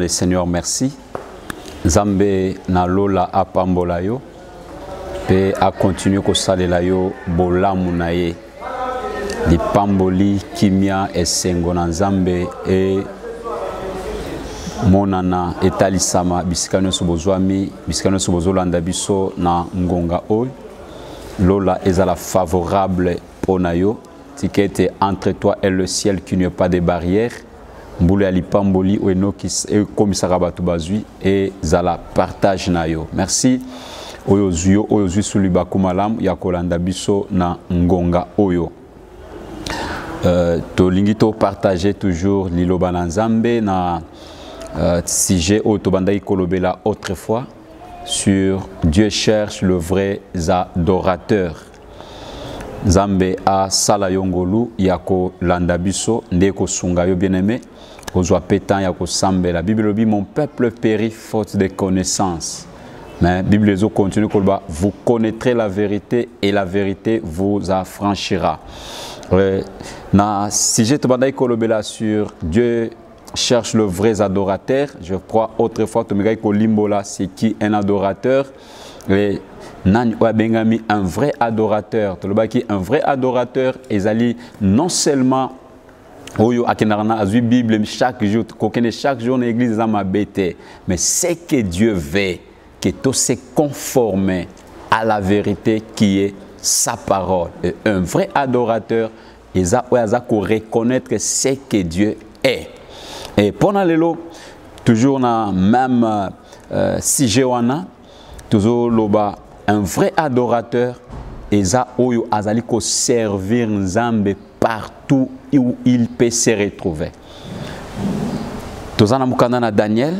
Allez Seigneur, merci. Nzambe na lola apambola yo pe a continuer ko salela yo bolamu na ye. Lipamboli kimia esengo na Nzambe e monana etalisama bisikano sobozwami bisikano sobozolanda biso na ngonga oy. Lola ezala favorable pona yo tikete entre toi et le ciel qu'il n'y a pas de barrière. Mboule alipamboli ou enokis e komisara batu bazui et zala partage na yo. Merci. Oyozuyo oyozui suli bakumalam ya kolanda biso na ngonga oyo. To lingito partager toujours liloba na Nzambe na sujet o to bandai kolobela autrefois sur Dieu cherche le vrai adorateur. Nzambe a sala yongolu yako landa biso ndeko sunga yo bien-aimé. Ozwa pétan yako sambe la Bible dit mon peuple périt faute de connaissance. Mais Bible continue kolba vous connaîtrez la vérité et la vérité vous affranchira. Na sujet to bandai kolobela sur Dieu cherche le vrai adorateur. Je crois autrefois to migai kolimbola c'est qui un adorateur. Un vrai adorateur. Un vrai adorateur ezali non seulement oyo akenarana azui Bible chaque jour chaque jour dans l'église ma bête, mais c'est que Dieu veut que tout se conforme à la vérité qui est sa parole. Et un vrai adorateur eza reconnaître ce que Dieu est. Et pendant l'élo toujours dans même sujet wana toujours loba un vrai adorateur eza oyo azali ko servir Nzambe partout où il peut se retrouver. Tozana mukanda na Daniel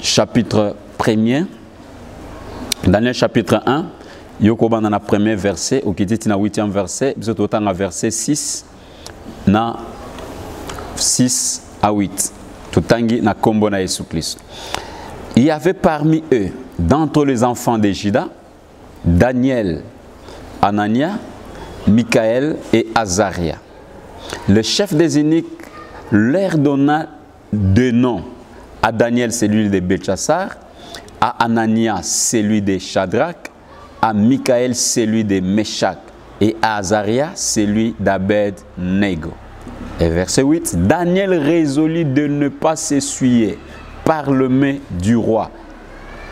chapitre 1er. Daniel chapitre 1 yoko bana na premier verset okititi na 8e verset biso totanga verset 6 na 6 à 8. Totangi na kombo na Yesu Christ. Il y avait parmi eux d'entre les enfants de Juda Daniel, Anania, Michaël et Azaria. Le chef des eunuques leur donna deux noms. À Daniel, celui de Belchassar, à Anania, celui de Shadrach, à Michaël, celui de Meshach, et à Azaria, celui d'Abed-Nego. Et verset 8, Daniel résolut de ne pas s'essuyer par le mets du roi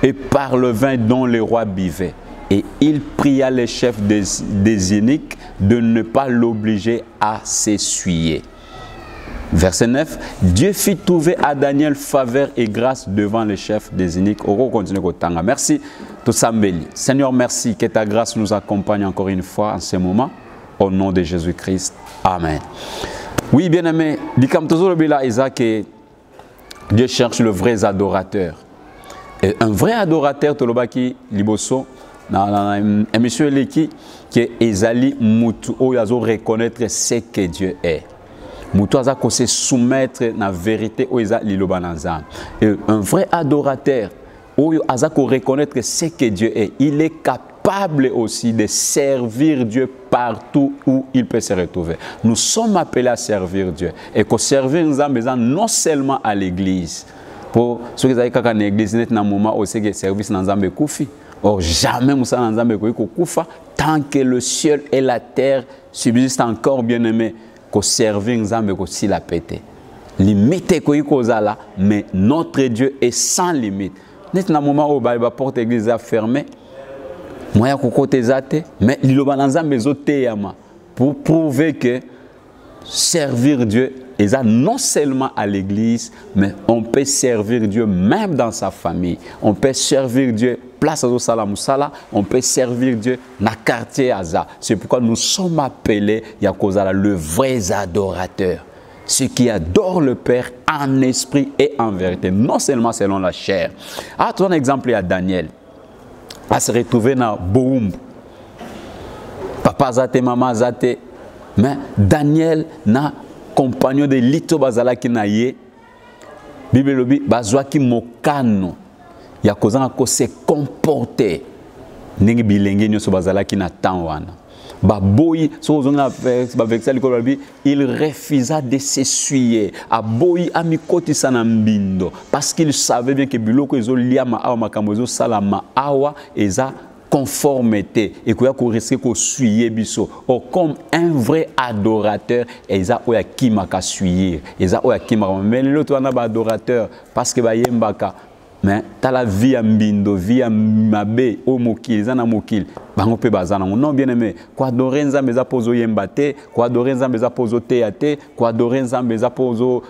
et par le vin dont le roi buvait. Et il pria le chef des eunuques de ne pas l'obliger à s'essuyer. Verset 9. Dieu fit trouver à Daniel faveur et grâce devant le chef des eunuques. On continue au tanga. Merci. Seigneur, merci que ta grâce nous accompagne encore une fois en ce moment. Au nom de Jésus-Christ. Amen. Oui, bien-aimé, comme toujours le bila Isaac, Dieu cherche le vrai adorateur. Et un vrai adorateur, Tolobaki Liboso, un monsieur Leki qui est Ezali Moutou, où il a reconnaître ce que Dieu est. Moutou a se soumettre à la vérité où il a l'Ilobanazan. Et un vrai adorateur, où il a reconnaître ce que Dieu est. Il est capable aussi de servir Dieu partout où il peut se retrouver. Nous sommes appelés à servir Dieu. Et que servir nous avons non seulement à l'église. Pour ceux qui ont dans l'église, il y a un moment où le service dans Nzambe koufi. Or, jamais Moussa Nzambe koufa tant que le ciel et la terre subsistent encore, bien aimé, que servir Nzambe aussi la pété. Limite là, mais notre Dieu est sans limite. Net na moment où la porte l'église est fermée, moya kokote zate, mais liloba Nzambe zote yama pour prouver que servir Dieu et ça non seulement à l'église, mais on peut servir Dieu même dans sa famille. On peut servir Dieu place à Salamusala, on peut servir Dieu dans le quartier Aza. C'est pourquoi nous sommes appelés Yakozala, le vrai adorateur. Ceux qui adorent le Père en esprit et en vérité, non seulement selon la chair. Ah, ton exemple, il y a Daniel. À se retrouver dans Boum. Papa Zate, maman Zate. Mais Daniel n'a compagnon de Lito Bazala qui n'a yé. Bible lobi bazwa ki mokano. Ya kozanga ko se comporter. ndenge bilenge nyoso bazalaki na temps wana baboyi il refusa de s'essuyer aboyi amikotisa na mbindo parce qu'il savait bien que biloko ezoliama awa makambo ezosalama awa eza conformité et qu'il y a qu'on risque qu'on suyer biso comme un vrai adorateur eza oya kimaka suyer eza oya kimaka mais l'autre on a ba adorateur parce que ba yembaka mais ta la vie mbindo vie mabe o mokili za na mokili bango pe bazana non bien aimé quoi adorer nzambe za pozo yembate quoi adorer nzambe za pozo teate quoi adorer nzambe za pozo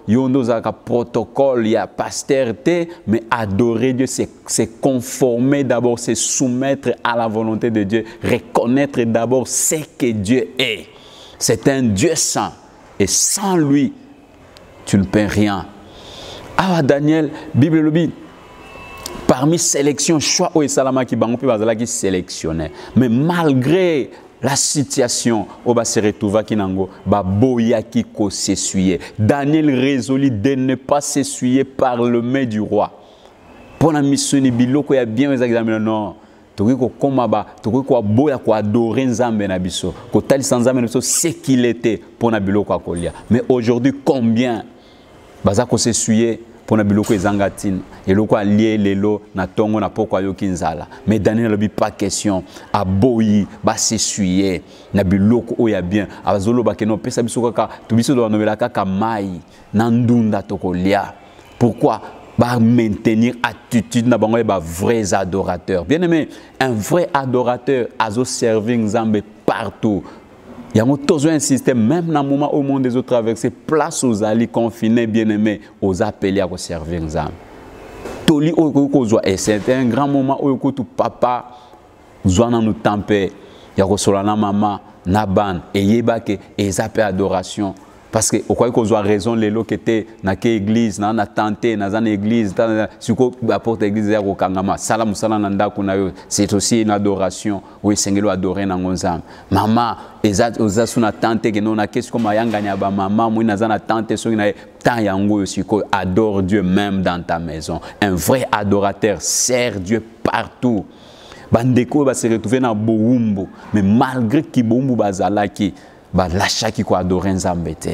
yondo za ka protocole ya pasteur te mais adorer Dieu c'est conformer d'abord c'est soumettre à la volonté de Dieu reconnaître d'abord ce que Dieu est c'est un Dieu saint et sans lui tu ne peux rien. Ah Daniel, Bible le dit, parmi sélection, choix au Salama qui bango bazala qui sélectionné. Mais malgré la situation, on va se retrouver qui nango, ba boya qui ko s'essuyer. Daniel résolut de ne pas s'essuyer par le main du roi. Pour la mission ni biloko ya bien les examens non. Toki ko komaba, toki ko boya ko adorer nzambe na biso. Ko tali nzambe na biso ce qu'il était pour na biloko akolia. Mais aujourd'hui combien baza ko s'essuyer pour na biloko ezangatine et loko allié lelo na tongo na poko yo kinzala mais Daniel lobi pas question a boyi ba s'essuyer na biloko oya bien azolo ba keno pesa biso kaka to biso do nomela kaka mai na ndunda tokolia pourquoi ba maintenir attitude na bango ba vrais adorateurs bien aimé un vrai adorateur azo servir nzambe partout. Il y a un système, même dans le moment où le monde des autres traversés, place aux alliés confinés, bien-aimés, aux appelés à servir les âmes. Et c'est un grand moment où tout papa, nous tempé, il y a maman, naban, et yébake, et zappé adoration. Parce que au quoi qu'on a raison les lots qui étaient dans l'église, dans la tente, dans l'église, si on apporte l'église au Kangama, salam salam nanda kunayo, c'est aussi une adoration. Oui, Seigneur adorer dans nos âmes. Maman, eza sur la tente que nous na qu'est-ce qu'on m'a yanganya ba maman, moi dans la tente sur une tant yango aussi ko adore Dieu même dans ta maison. Un vrai adorateur sert Dieu partout. Bandeko va se retrouver dans Boumbo, mais malgré qui Boumbo bazalaki ba lacha ki ko adorer nzambe te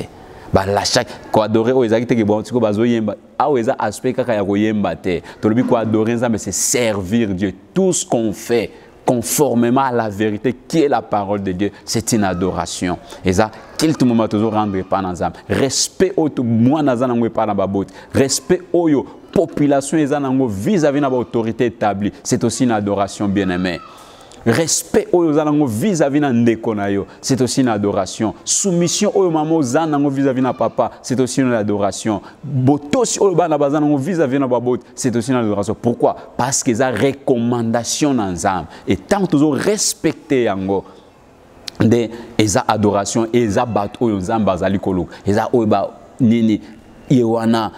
ba lacha ko adorer o ezaki te ke bon tiko bazo yemba awo eza aspect kaka ya ko yemba te to lobi ko adorer nzambe c'est servir Dieu tout ce qu'on fait conformément à la vérité qui est la parole de Dieu c'est une adoration et ça qu'il tout moment toujours rendre pas dans nzambe respect au moi nazana ngwe pas na babot respect oyo population ezana ngo vis-à-vis na autorité établie c'est aussi une adoration bien-aimé. Respect vis-à-vis de ndeko na yo, c'est aussi une adoration. Soumission au maman vis-à-vis de papa, c'est aussi une adoration. Botos vis-à-vis de babot, c'est aussi une adoration. Pourquoi? Parce qu'ils ont recommandation dans l'âme. Et tant que toujours respecter yango de eza adoration, eza bat au zam bazali kolo, eza oba nini yewana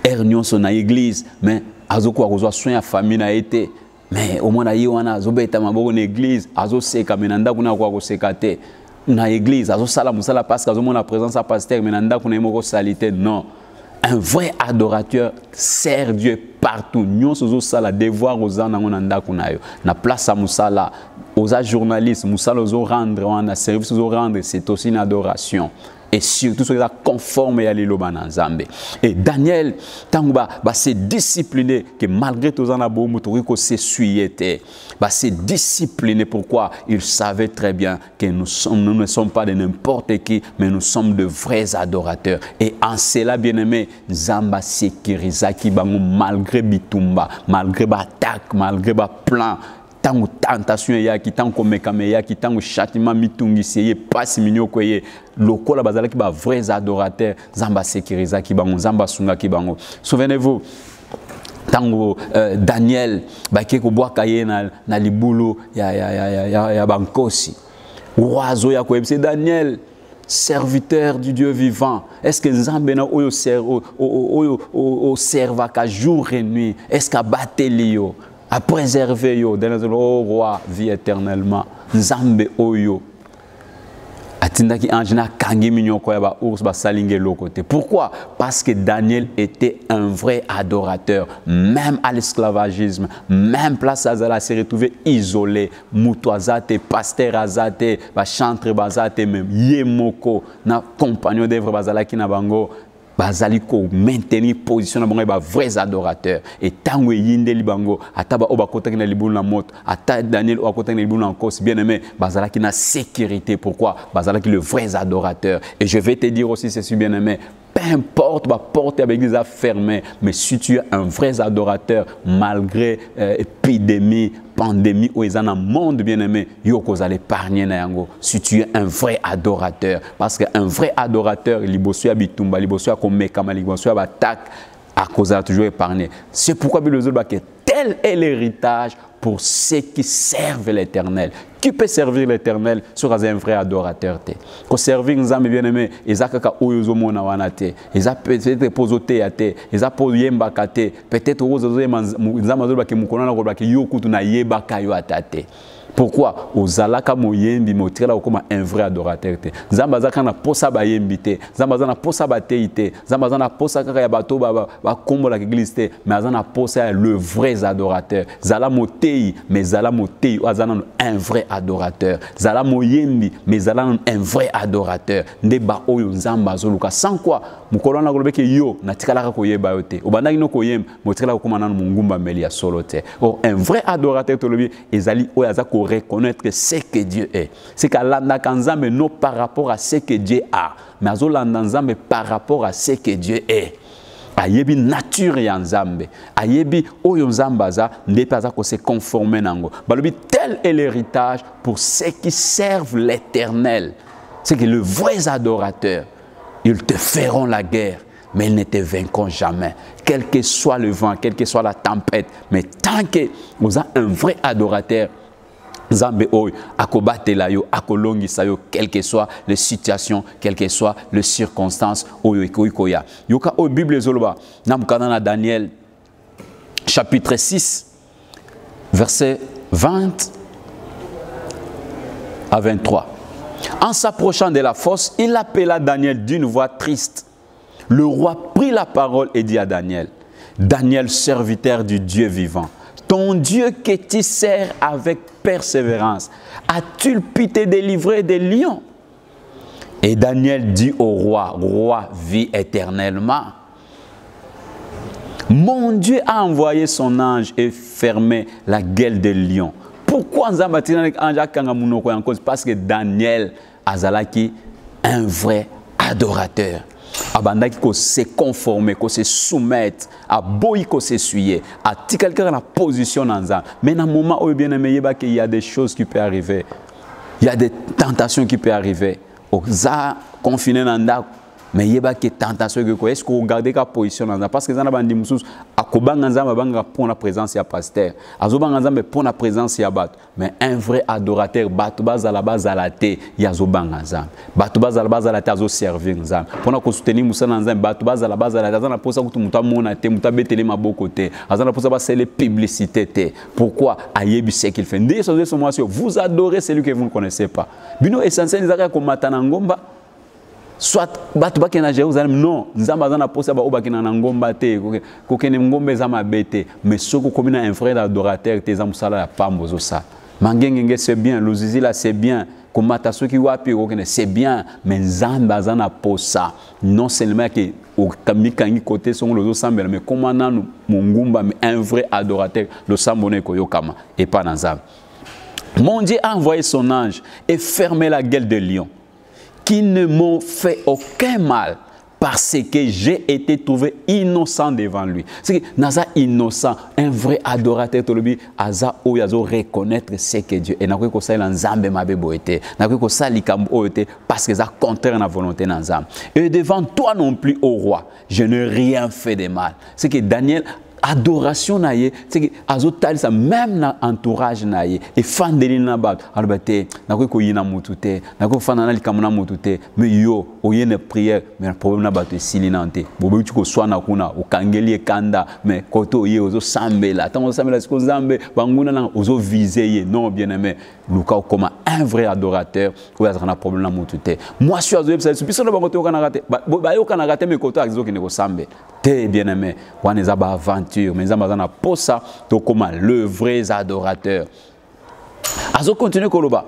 ernion son na église, mais azoko akozwa soin ya famille na été. Mais au moins na wana azobeta maboko na église azoseka menanda kuna kwa kosekate na église azosala musala parce que azomona présence à pasteur menanda kuna moko salité non un vrai adorateur sert Dieu partout nyonso zosala devoir aux nanda kuna yo na place à musala aux journalistes musala zo rendre wana service zo rendre c'est aussi une adoration. Et surtout, ce qui est conforme à l'Iloba Nzambe. Et Daniel, Tangba, s'est discipliné, que malgré tout ça, il s'est essuyé. S'est discipliné. Pourquoi? Il savait très bien que nous ne sommes pas de n'importe qui, mais nous sommes de vrais adorateurs. Et en cela, bien-aimé, Nzamba sécurisa qui malgré Bitumba, malgré attaque, malgré plan. Tant tentation ya ki tant komekame ya ki tant châtiment mitungisi ye passe minyo koye lokola bazala ki ba vrais adorateurs zamba sécurisa ki bango zamba sunga ki bango. Souvenez-vous tango Daniel ba ke ko boaka ye na libulu ya bankosi oiseau ya ko c'est Daniel serviteur du Dieu vivant. Est-ce que Nzambe na oyo serva ka jour et nuit? Est-ce qu'a batelio à préserver yo, oh roi, vie éternellement. Nzambe oyo. atindaki ange na kangi minyoko ya ba ours ba salinge lokote. Pourquoi? Parce que Daniel était un vrai adorateur, même à l'esclavagisme, même place azala s'est retrouvé isolé, mutoazate, pasteur azate, ba chantre bazate même yemoko na compagnon d'œuvre bazala ki na bango. Bazali ko maintenir position na bango ba vrais adorateurs et tango yinde libango ataba oba kota na libulu na moto ata Daniel oba kota na libulu na cause bien aimé bazala ki na sécurité. Pourquoi? Bazala ki le vrais adorateurs. Et je vais te dire aussi ceci bien aimé, peu importe la porte avec l'église fermée, mais si tu es un vrai adorateur malgré épidémie, pandémie ou dans un monde bien aimé, vous allez épargner nango. Si tu es un vrai adorateur, parce qu'un vrai adorateur, il bosse à bitumba, il bosse à komekama, il bosse à attaque, à cause de toujours épargné. C'est pourquoi Bible dit que tel est l'héritage pour ceux qui servent l'Éternel. Qui peut servir l'Éternel sera un vrai adorateur. Pour servir nous avons bien aimé, ils ont oyozo mona wanate, ils ont peut-être posoté ate, ils ont posé mbakate, peut-être oyozo nous avons que mukona na que yokutu na yeba kayo atate. Pourquoi? Ozalaka moyembi motrela comme un vrai adorateur. Zambaza kana posa ba yembite, zambaza na posa ba teite, zambaza na posa kaka ya bato ba kombo la église te, mais azana posa le vrai adorateur. Zala motei, mais zala motei azana un vrai adorateur. Zala moyembi, mais zala un vrai adorateur. Ndeba oyo nzambazo luka sans quoi mukolo na kolobeke yo na tikala ko yeba yote. Obandaki no koyem motrela comme nanu mungumba meli ya solote. Oh un vrai adorateur tolobi ezali oyo azako reconnaître ce que Dieu est. C'est qu'Alanda Kanzambe non par rapport à ce que Dieu a, mais Azolanda Nzambe par rapport à ce que Dieu est. Ayebi nature ya Nzambe, ayebi oyo Nzambaza ndepaza ko se conformer nango. Balobi tel est l'héritage pour ceux qui servent l'Éternel. C'est que le vrai adorateur, ils te feront la guerre, mais ils ne te vaincront jamais. Quel que soit le vent, quelle que soit la tempête, mais tant que vous avez un vrai adorateur, Nzambe oyo akobatela yo akolongisa yo quelle que soit les situations, quelles que soient les circonstances oyo ikoya. Yoka o Bible zoloba namukana na Daniel chapitre 6 verset 20 à 23. En s'approchant de la fosse, il appela Daniel d'une voix triste. Le roi prit la parole et dit à Daniel: Daniel, serviteur du Dieu vivant, ton Dieu que tu sers avec persévérance, a-t-il pu te délivrer des lions? Et Daniel dit au roi: Roi, vis éternellement. Mon Dieu a envoyé son ange et fermé la gueule des lions. Pourquoi parce que Daniel azalaki un vrai adorateur. Abandaki ko se conformer, ko se soumettre, à boy ko se suyer, à ti quelqu'un la position dans ça. Mais dans le moment où bien aimé, il y a des choses qui peuvent arriver. Il y a des tentations qui peuvent arriver. Oza confiné dans ça. Mais il y a des tentations qui est-ce que vous gardez la position dans ça parce que ça n'a pas dit musus akobanga nzamba banga pour la présence ya pasteur. Azobanga nzamba pour la présence ya bat. Mais un vrai adorateur batu bazala bazala te ya zobanga nzamba. Batu bazala bazala te azo servir nzamba. Pour na ko soutenir musa nzamba batu bazala bazala azana posa kutu muta mona te muta betele maboko te. Azana posa ba c'est publicité te. Pourquoi ayebi ce qu'il fait. Ndé so moi vous adorez celui que vous ne connaissez pas. Bino essentiel zaka ko matana ngomba. Soit batu bakena Jérusalem non nzamba zana posa ba obakina na ngomba te kokene ngombe za mabete mais soko komina un frère adorateur te za musala ya pambozo ça mangengenge c'est bien luzizi là c'est bien komata soki wapi kokene c'est bien mais nzamba zana posa non seulement que au kamikangi côté son lozo sambela mais comment nanu mungumba mais un vrai adorateur le sambone ko yokama et pas dans ça. Mon Dieu a envoyé son ange et fermé la gueule des lions qui ne m'ont fait aucun mal parce que j'ai été trouvé innocent devant lui. C'est que Naza innocent, un vrai adorateur tolobi aza oyazo reconnaître ce que Dieu et n'a ko ça nzambe mabe boete n'a ko ça likambo oete parce que ça contraire à la volonté nzambe. Et devant toi non plus au roi, je n'ai rien fait de mal. C'est que Daniel adoration naie c'est que azotal ça même na entourage naie et fan de l'inabat albate na ko yina mutute na ko fana na likamuna mutute mais yo oyene prière mais problème na bato silinante bobo tu ko swana kuna ukangeli kanda mais koto ye ozo sambela tango sambela siko zambe banguna na ozo viser ye non bien aimé luka comme un vrai adorateur ou il y a un problème na mutute moi je suis azoi ça biso na bango te okana raté ba yo kana raté me koto akizo kine ko sambe te bien aimé wana za ba aventure mais nzamba za na posa to comme le vrai adorateur azo continue koloba.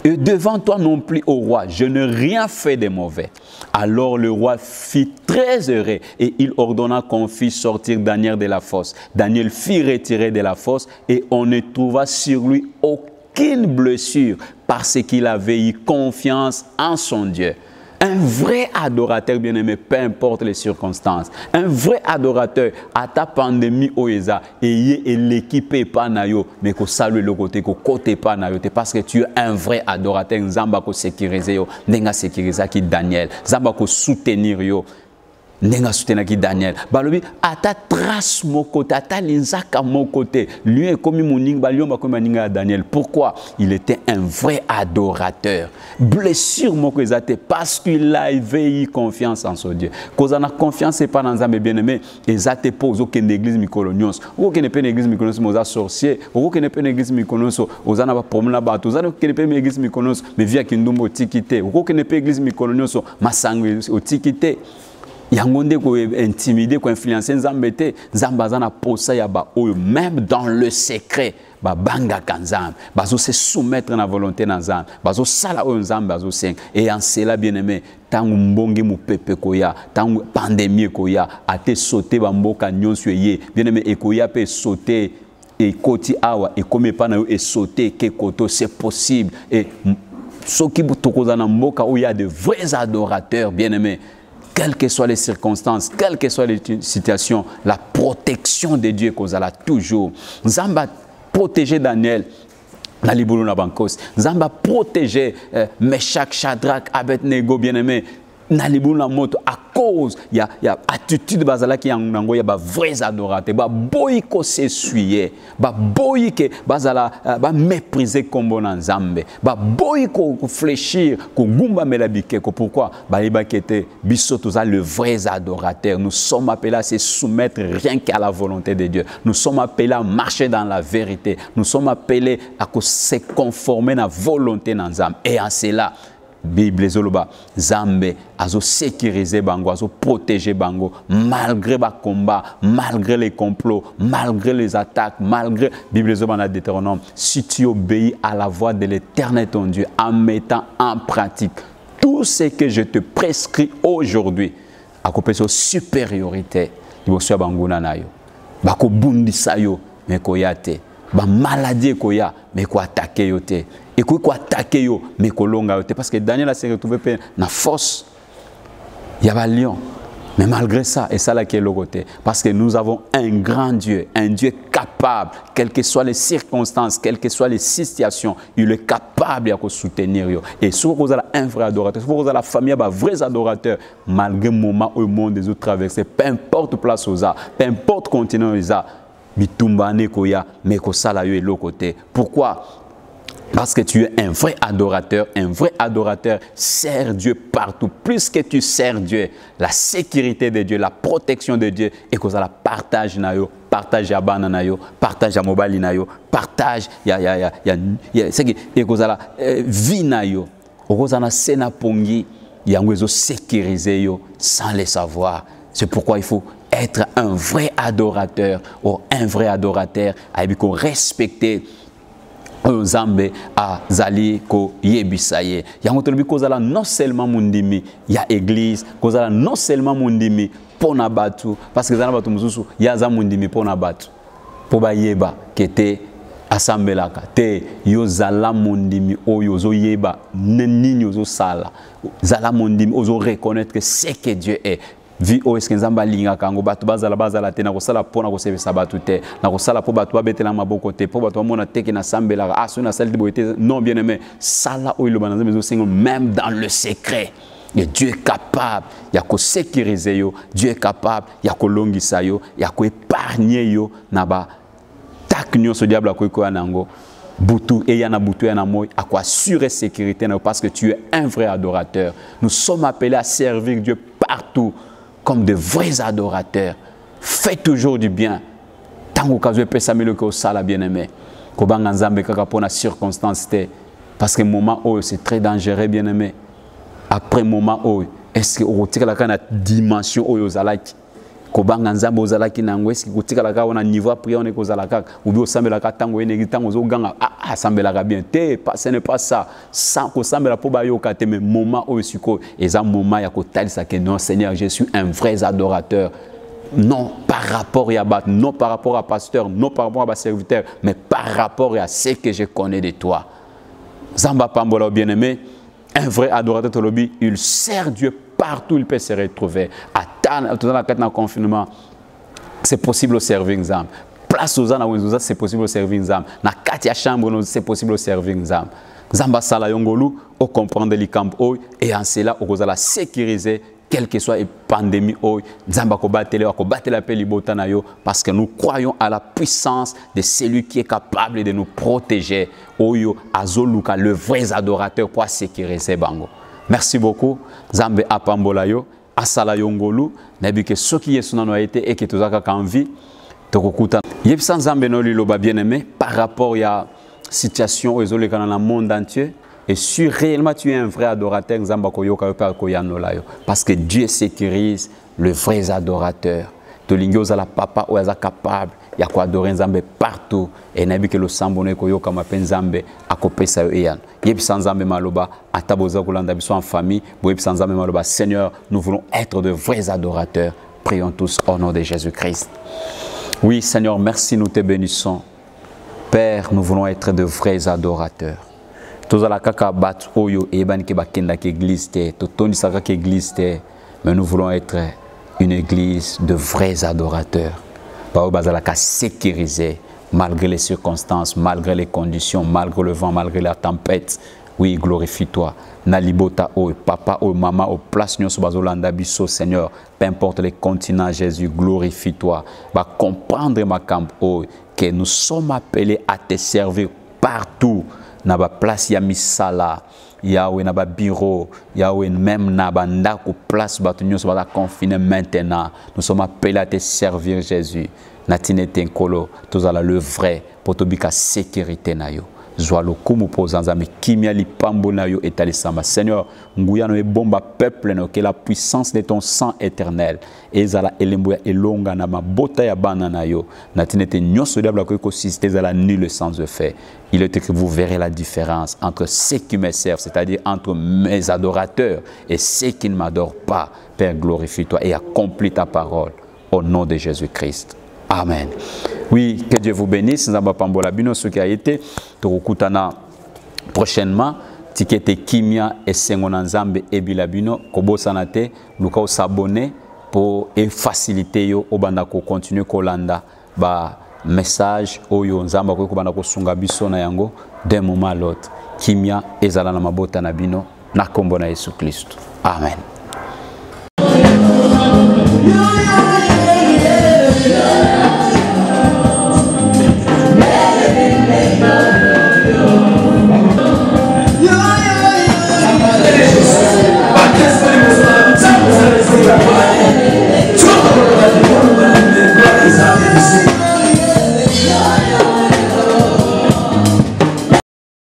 Et devant toi non plus, ô roi, je n'ai rien fait de mauvais. Alors le roi fit très heureux et il ordonna qu'on fît sortir Daniel de la fosse. Daniel fit retirer de la fosse et on ne trouva sur lui aucune blessure parce qu'il avait eu confiance en son Dieu. Un vrai adorateur bien-aimé, peu importe les circonstances. Un vrai adorateur, à ta pandémie oeza, et l'équipe pas nayo, mais que salue le côté, que côté pas nayo, parce que tu es un vrai adorateur. Zamba ko sécuriser yo, nenga sécuriser qui Daniel, zamba ko soutenir yo. Nenga soutenir qui Daniel. Balobi ata trace mon côté, ata linzaka mon côté. Lui est comme moning balion ba comme ninga Daniel. Pourquoi? Il était un vrai adorateur. Blessure mon côté parce qu'il avait eu confiance en son Dieu. Cause on a confiance c'est pas dans Nzambe bien-aimé, ezate pose aucune église mikolonios. Aucune église mikolonios moza sorcier, aucune église mikolonios ozana ba problème là ba ozana aucune église mikolonios mais via kindumbo tikité. Aucune église mikolonios masangu au tikité. Yangonde ko intimider ko influencer Nzambe te Nzamba za na posa ya ba oyo même dans le secret ba banga kanzam bazo se soumettre na volonté na Nzambe bazo sala oyo Nzambe bazo seng et en cela bien-aimé tangu mbongi mu pepe koya tangu pandémie koya ate sauter ba mboka nyonso ye bien-aimé ekoya pe sauter et koti awa et comme pas na yo et sauter ke koto c'est possible et ceux qui tokoza na mboka où il y a de vrais adorateurs bien-aimé. Quelles que soient les circonstances, quelles que soient les situations, la protection de Dieu qu'on a toujours. Nzamba protéger Daniel dans les boulons na bankos. Nzamba protéger Meshach, Shadrach, Abednego bien-aimé. Na libu na moto à cause il y a attitude bazala qui yango ya ba vrais adorateurs ba boy ko s'essuyer ba boy ke bazala ba mépriser kombo na Nzambe ba boy ko fléchir ko gumba melabike ko pourquoi ba yeba kete biso toza le vrais adorateurs nous sommes appelés à se soumettre rien qu'à la volonté de Dieu nous sommes appelés à marcher dans la vérité nous sommes appelés à se conformer à la volonté de Nzambe et en cela Bible zoloba Zambe azo sécuriser bango azo protéger bango malgré ba combat malgré les complots malgré les attaques malgré Bible zoloba na Deutéronome si tu obéis à la voix de l'Éternel ton Dieu en mettant en pratique tout ce que je te prescris aujourd'hui à côté de supériorité liboso bango na nayo bako bundisa yo mais koyate ba maladie koya mais ko attaquer yo te et quoi attaquer yo mais kolonga yo te parce que Daniel a se retrouvé dans force il y a un lion mais malgré ça et ça là qui est le côté parce que nous avons un grand Dieu un Dieu capable quelles que soient les circonstances quelles que soient les situations il est capable de soutenir yo et si vous avez un vrai adorateur si vous avez la famille un vrai adorateur malgré le moment où le monde des autres traversés peu importe place où ça peu importe continent où ça bitumbane koya mais ko sala yo et l'autre côté pourquoi? Parce que tu es un vrai adorateur sert Dieu partout. Plus que tu sers Dieu, la sécurité de Dieu, la protection de Dieu, et que ça la partage nayo, partage à banana nayo, partage à mobile nayo, partage c'est que et que ça la vie nayo, que ça na sena pongi, yango sécuriser yo sans le savoir. C'est pourquoi il faut être un vrai adorateur ou un vrai adorateur, avec qu'on respecter Nzambe a zali ko yebisaye yango tolobi kozala non seulement mundimi ya église kozala non seulement mundimi pona batu parce que zana batu mususu ya za mundimi pona batu po ba yeba kete asambelaka te yo zala mundimi oyo zo yeba nini ozo sala zala mundimi ozo reconnaître que c'est que Dieu est vi o eske Nzamba linga kango batu bazala te na kosala pona kosebisa batu te na kosala po batu babetela maboko te po batu mona teke na sambela aso na sali boité non bien aimé sala o iloba na Nzambe zo même dans le secret et Dieu est capable ya ko sécuriser yo Dieu est capable ya ko longisa yo ya ko épargner yo na ba tak nyonso diable ko ko nango Boutou et yana boutou yana moy à quoi assurer sécurité parce que tu es un vrai adorateur nous sommes appelés à servir Dieu partout comme de vrais adorateurs. Fais toujours du bien. Tant que vous avez fait ça, bien aimé. Kobanga Nzambe kaka pona circonstance te Parce que moment où c'est très dangereux, bien aimé. Après moment où est-ce que on retire la dimension où aux alaki kobanga nzambe aux alaki nango est-ce que retire la on a niveau prière on est aux alaka ou bien au sambe la tango ene tango zo ganga ah sambe la bien te ce n'est pas ça sans ko sambe la po ba yo kate mais moment où siko et un moment ya ko talisa que non Seigneur je suis un vrai adorateur. Non par rapport à bat, non par rapport à pasteur, non par rapport à serviteur, mais par rapport à ce que je connais de toi. Zamba Pambola bien-aimé, un vrai adorateur Tolobi, il sert Dieu partout où il peut se retrouver. À dans confinement, c'est possible de servir Nzam. Place aux gens, c'est possible de servir Nzam. Na katia chambre, c'est possible de servir Nzam. Zamba Sala Yongolu, on comprend les camps et en cela, on va la sécuriser. Quelle que soit la pandémie, parce que nous croyons à la puissance de celui qui est capable de nous protéger. Le vrai adorateur pour sécuriser Bango. Merci beaucoup. Zambe Apambolayo, Asala Yongolu, Nebike Soki Yesunanoite et qui est en vie. Yepsan Zambe Noliloba bien-aimé par rapport à la situation dans le monde entier. Et si réellement tu es un vrai adorateur, parce que Dieu sécurise le vrai adorateur. De l'ingos à la papa ou à capable, il y a quoi adorer Nzambe partout. Et n'a que le sambone koyo comme appelle Nzambe à coper ça eyan. Yep sans Nzambe maloba, à taboza kolanda biso en famille, boyep sans Nzambe maloba. Seigneur, nous voulons être de vrais adorateurs. Prions tous au nom de Jésus-Christ. Oui, Seigneur, merci, nous te bénissons. Père, nous voulons être de vrais adorateurs. Tous la kaka bat oyo et ban ke bakenda ke église te totoni saka ke église te mais nous voulons être une église de vrais adorateurs. Bao bazala ka sécuriser malgré les circonstances, malgré les conditions, malgré le vent, malgré la tempête. Oui, glorifie-toi. Nalibota o papa o maman o place nyonso bazolanda biso Seigneur, peu importe les continents Jésus, glorifie-toi. Va comprendre ma camp o que nous sommes appelés à te servir partout. Naba place ya misala Yahweh naba bureau Yahweh même naba ndako place batu nyonso ba confiné maintenant nous sommes appelés à te servir Jésus natine tenkolo tozala le vrai pour tobika sécurité na yo zwa lokumu pozanza me kimia lipambo na yo etalisama Seigneur nguya no ebomba peuple no que la puissance de ton sang éternel ezala elembo ya elonga na mabota ya bana na yo natine te nyonso diable ko ekosiste ezala nul le sens de fait. Il est écrit que vous verrez la différence entre ceux qui me servent, c'est-à-dire entre mes adorateurs et ceux qui ne m'adorent pas. Père, glorifie-toi et accomplis ta parole au nom de Jésus-Christ. Amen. Oui, que Dieu vous bénisse. Nous avons Pambola Bino, ce qui a été. Torokutana prochainement. Tikete Kimia et Sengonanzambe et Bilabino. Kobo Sanate, nous allons s'abonner pour faciliter yo obandako continuer Kolanda. Message oyo nzamba ko bana ko sunga biso na yango d'un moment à l'autre kimia ezala na mabota na bino na kombo na Yesu Kristo. Amen.